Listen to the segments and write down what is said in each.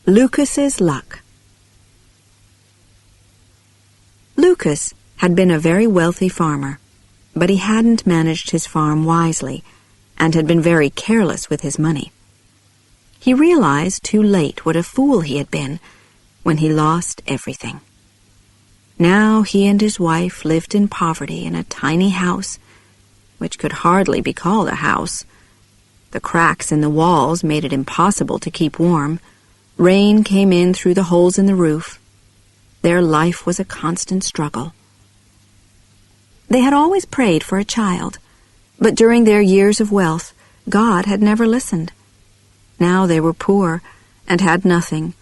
Lukas's Luck. Lukas had been a very wealthy farmer, but he hadn't managed his farm wisely and had been very careless with his money. He realized too late what a fool he had been when he lost everything. Now he and his wife lived in poverty in a tiny house, which could hardly be called a house. The cracks in the walls made it impossible to keep warm. Rain came in through the holes in the roof. Their life was a constant struggle. They had always prayed for a child, but during their years of wealth, God had never listened. Now they were poor and had nothing,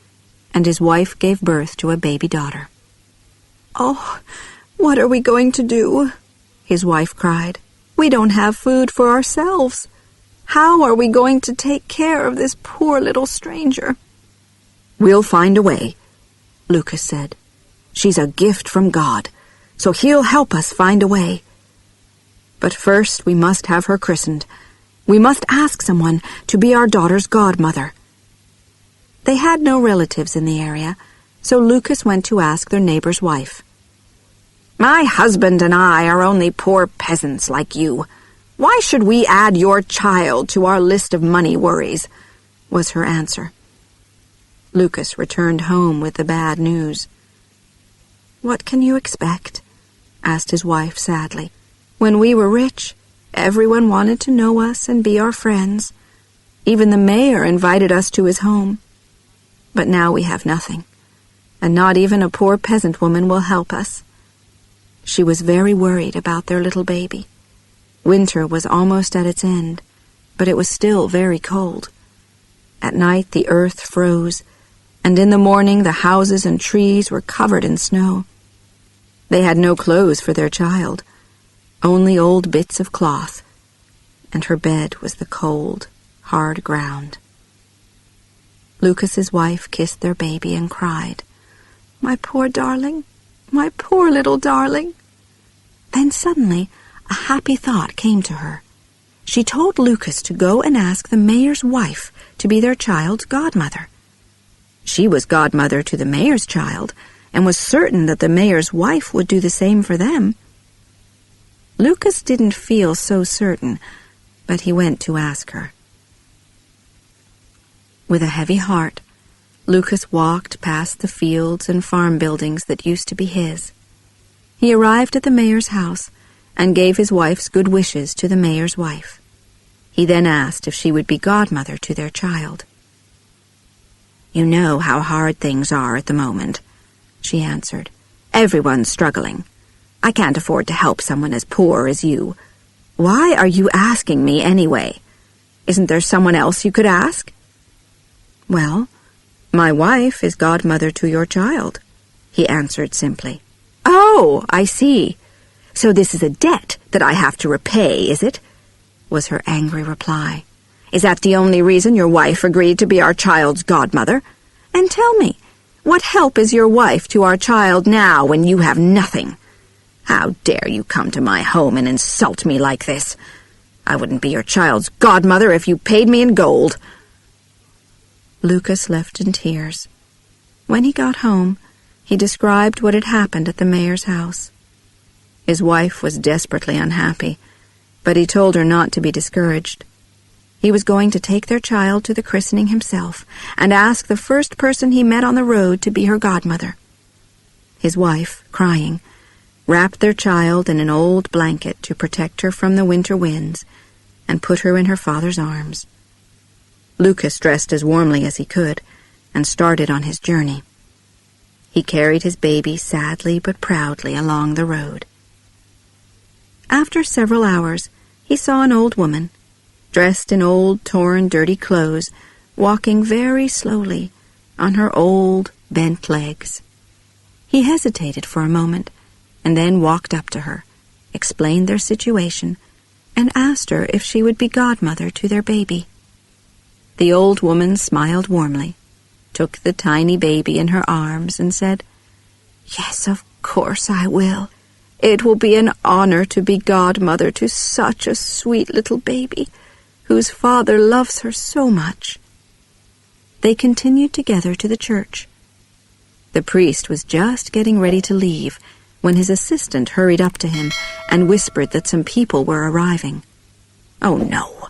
and his wife gave birth to a baby daughter. "Oh, what are we going to do?" his wife cried. "We don't have food for ourselves. How are we going to take care of this poor little stranger?" "We'll find a way," Lukas said. "She's a gift from God, so he'll help us find a way. But first we must have her christened. We must ask someone to be our daughter's godmother." They had no relatives in the area, so Lukas went to ask their neighbor's wife. "My husband and I are only poor peasants like you. Why should we add your child to our list of money worries?" was her answer. Lukas returned home with the bad news. "What can you expect?" asked his wife sadly. "When we were rich, everyone wanted to know us and be our friends. Even the mayor invited us to his home. But now we have nothing, and not even a poor peasant woman will help us." She was very worried about their little baby. Winter was almost at its end, but it was still very cold. At night the earth froze, and in the morning the houses and trees were covered in snow. They had no clothes for their child, only old bits of cloth, and her bed was the cold, hard ground. Lukas's wife kissed their baby and cried, "My poor darling, my poor little darling." Then suddenly a happy thought came to her. She told Lukas to go and ask the mayor's wife to be their child's godmother. She was godmother to the mayor's child, and was certain that the mayor's wife would do the same for them. Lukas didn't feel so certain, but he went to ask her. With a heavy heart, Lukas walked past the fields and farm buildings that used to be his. He arrived at the mayor's house and gave his wife's good wishes to the mayor's wife. He then asked if she would be godmother to their child. "You know how hard things are at the moment," she answered. "Everyone's struggling. I can't afford to help someone as poor as you. Why are you asking me anyway? Isn't there someone else you could ask?" "Well, my wife is godmother to your child," he answered simply. "Oh, I see. So this is a debt that I have to repay, is it?" was her angry reply. "Is that the only reason your wife agreed to be our child's godmother? And tell me, what help is your wife to our child now when you have nothing? How dare you come to my home and insult me like this? I wouldn't be your child's godmother if you paid me in gold." Lukas left in tears. When he got home, he described what had happened at the mayor's house. His wife was desperately unhappy, but he told her not to be discouraged. He was going to take their child to the christening himself and ask the first person he met on the road to be her godmother. His wife, crying, wrapped their child in an old blanket to protect her from the winter winds and put her in her father's arms. Lukas dressed as warmly as he could and started on his journey. He carried his baby sadly but proudly along the road. After several hours, he saw an old woman, dressed in old, torn, dirty clothes, walking very slowly on her old, bent legs. He hesitated for a moment, and then walked up to her, explained their situation, and asked her if she would be godmother to their baby. The old woman smiled warmly, took the tiny baby in her arms, and said, "Yes, of course I will. It will be an honor to be godmother to such a sweet little baby, whose father loves her so much." they continued together to the church. The priest was just getting ready to leave when his assistant hurried up to him and whispered that some people were arriving. "Oh, no,"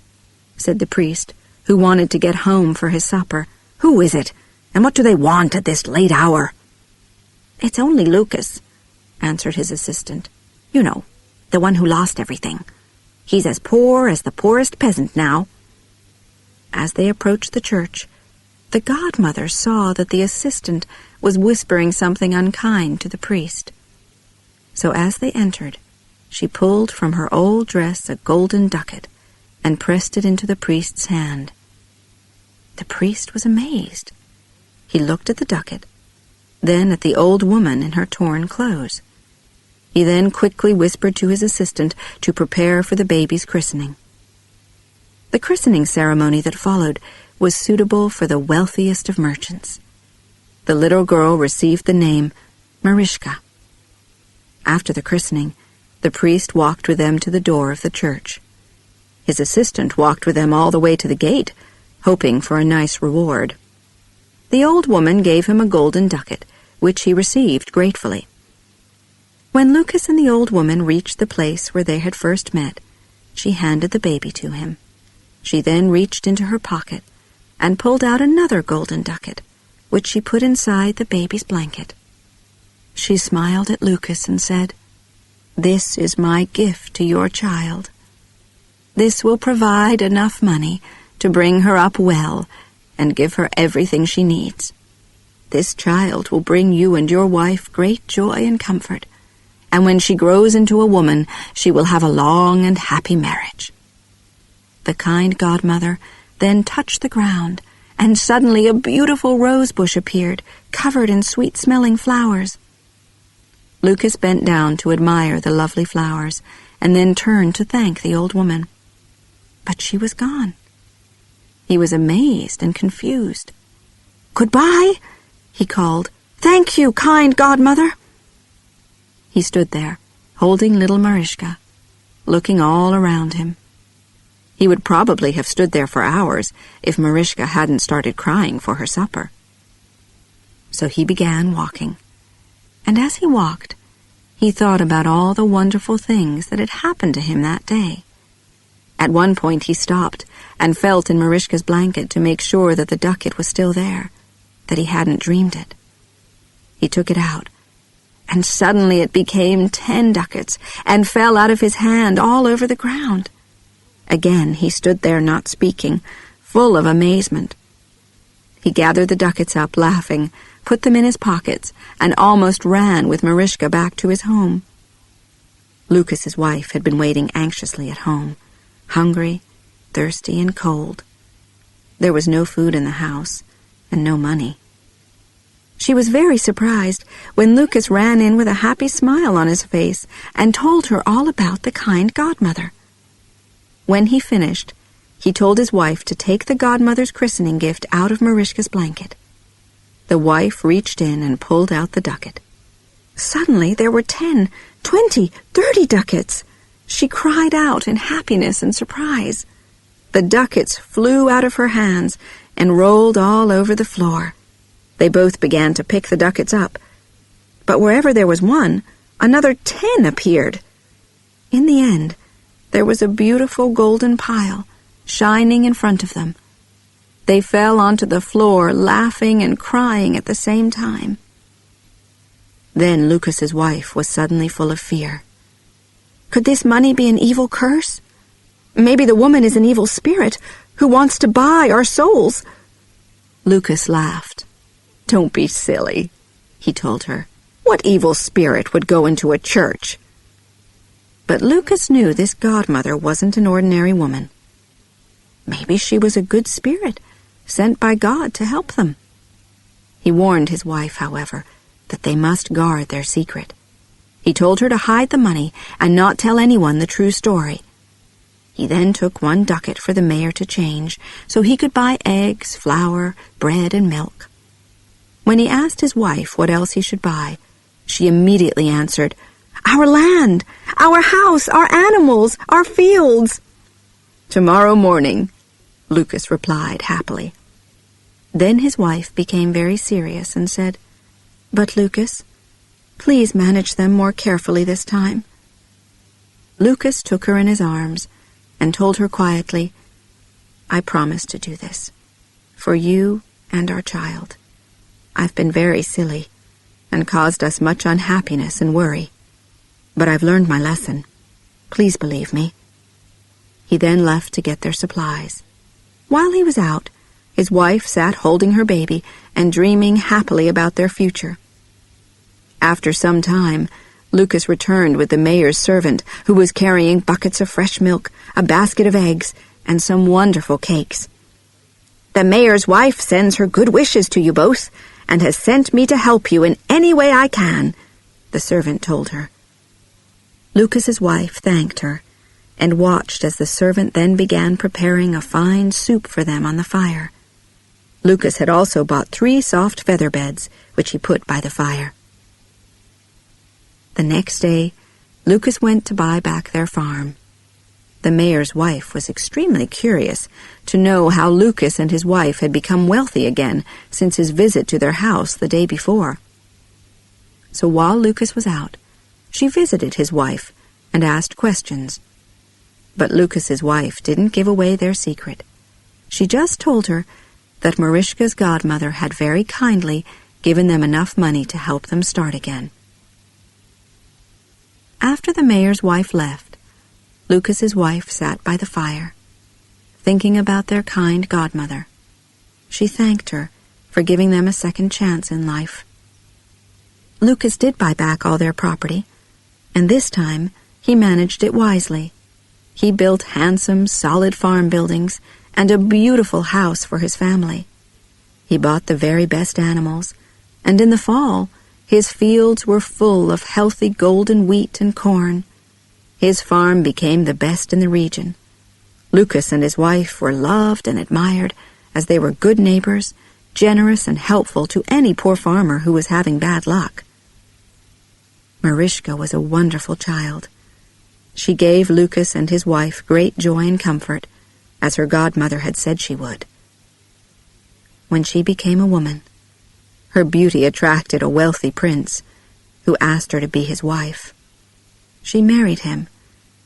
said the priest, who wanted to get home for his supper. "Who is it, and what do they want at this late hour?" "It's only Lukas," answered his assistant. "You know, the one who lost everything. He's as poor as the poorest peasant now." As they approached the church, the godmother saw that the assistant was whispering something unkind to the priest. So as they entered, she pulled from her old dress a golden ducat and pressed it into the priest's hand. The priest was amazed. He looked at the ducat, then at the old woman in her torn clothes. He then quickly whispered to his assistant to prepare for the baby's christening. The christening ceremony that followed was suitable for the wealthiest of merchants. The little girl received the name Marischka. After the christening, the priest walked with them to the door of the church. His assistant walked with them all the way to the gate, hoping for a nice reward. The old woman gave him a golden ducat, which he received gratefully. When Lukas and the old woman reached the place where they had first met, she handed the baby to him. She then reached into her pocket and pulled out another golden ducat, which she put inside the baby's blanket. She smiled at Lukas and said, "This is my gift to your child. This will provide enough money to bring her up well and give her everything she needs. This child will bring you and your wife great joy and comfort, and when she grows into a woman, she will have a long and happy marriage." The kind godmother then touched the ground, and suddenly a beautiful rose bush appeared, covered in sweet-smelling flowers. Lukas bent down to admire the lovely flowers, and then turned to thank the old woman. But she was gone. He was amazed and confused. "Goodbye," he called. "Thank you, kind godmother." He stood there, holding little Marischka, looking all around him. He would probably have stood there for hours if Marischka hadn't started crying for her supper. So he began walking, and as he walked, he thought about all the wonderful things that had happened to him that day. At one point he stopped and felt in Marischka's blanket to make sure that the ducat was still there, that he hadn't dreamed it. He took it out, and suddenly it became 10 ducats and fell out of his hand all over the ground. Again he stood there not speaking, full of amazement. He gathered the ducats up, laughing, put them in his pockets, and almost ran with Marischka back to his home. Lukas's wife had been waiting anxiously at home, hungry, thirsty, and cold. There was no food in the house, and no money. She was very surprised when Lukas ran in with a happy smile on his face and told her all about the kind godmother. When he finished, he told his wife to take the godmother's christening gift out of Marischka's blanket. The wife reached in and pulled out the ducat. Suddenly there were 10, 20, 30 ducats. She cried out in happiness and surprise. The ducats flew out of her hands and rolled all over the floor. They both began to pick the ducats up. But wherever there was one, another 10 appeared. In the end, there was a beautiful golden pile, shining in front of them. They fell onto the floor, laughing and crying at the same time. Then Lukas's wife was suddenly full of fear. Could this money be an evil curse? Maybe the woman is an evil spirit who wants to buy our souls. Lukas laughed. "Don't be silly," he told her. "What evil spirit would go into a church?" But Lukas knew this godmother wasn't an ordinary woman. Maybe she was a good spirit, sent by God to help them. He warned his wife, however, that they must guard their secret. He told her to hide the money and not tell anyone the true story. He then took 1 ducat for the mayor to change, so he could buy eggs, flour, bread, and milk. When he asked his wife what else he should buy, she immediately answered, "Our land, our house, our animals, our fields." "Tomorrow morning," Lukas replied happily. Then his wife became very serious and said, "But, Lukas, please manage them more carefully this time." Lukas took her in his arms and told her quietly, "I promise to do this, for you and our child. I've been very silly and caused us much unhappiness and worry, but I've learned my lesson. Please believe me." He then left to get their supplies. While he was out, his wife sat holding her baby and dreaming happily about their future. After some time, Lukas returned with the mayor's servant, who was carrying buckets of fresh milk, a basket of eggs, and some wonderful cakes. "The mayor's wife sends her good wishes to you both, and has sent me to help you in any way I can," the servant told her. Lukas's wife thanked her, and watched as the servant then began preparing a fine soup for them on the fire. Lukas had also bought 3 soft feather beds, which he put by the fire. The next day, Lukas went to buy back their farm. The mayor's wife was extremely curious to know how Lukas and his wife had become wealthy again since his visit to their house the day before. So while Lukas was out, she visited his wife and asked questions. But Lukas's wife didn't give away their secret. She just told her that Marischka's godmother had very kindly given them enough money to help them start again. After the mayor's wife left, Lukas's wife sat by the fire, thinking about their kind godmother. She thanked her for giving them a second chance in life. Lukas did buy back all their property, and this time he managed it wisely. He built handsome, solid farm buildings and a beautiful house for his family. He bought the very best animals, and in the fall, his fields were full of healthy golden wheat and corn. His farm became the best in the region. Lukas and his wife were loved and admired as they were good neighbors, generous and helpful to any poor farmer who was having bad luck. Marischka was a wonderful child. She gave Lukas and his wife great joy and comfort, as her godmother had said she would. When she became a woman, her beauty attracted a wealthy prince, who asked her to be his wife. She married him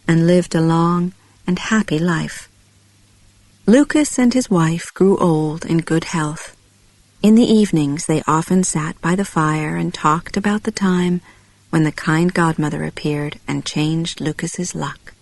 and lived a long and happy life. Lukas and his wife grew old in good health. In the evenings they often sat by the fire and talked about the time when the kind godmother appeared and changed Lukas's luck.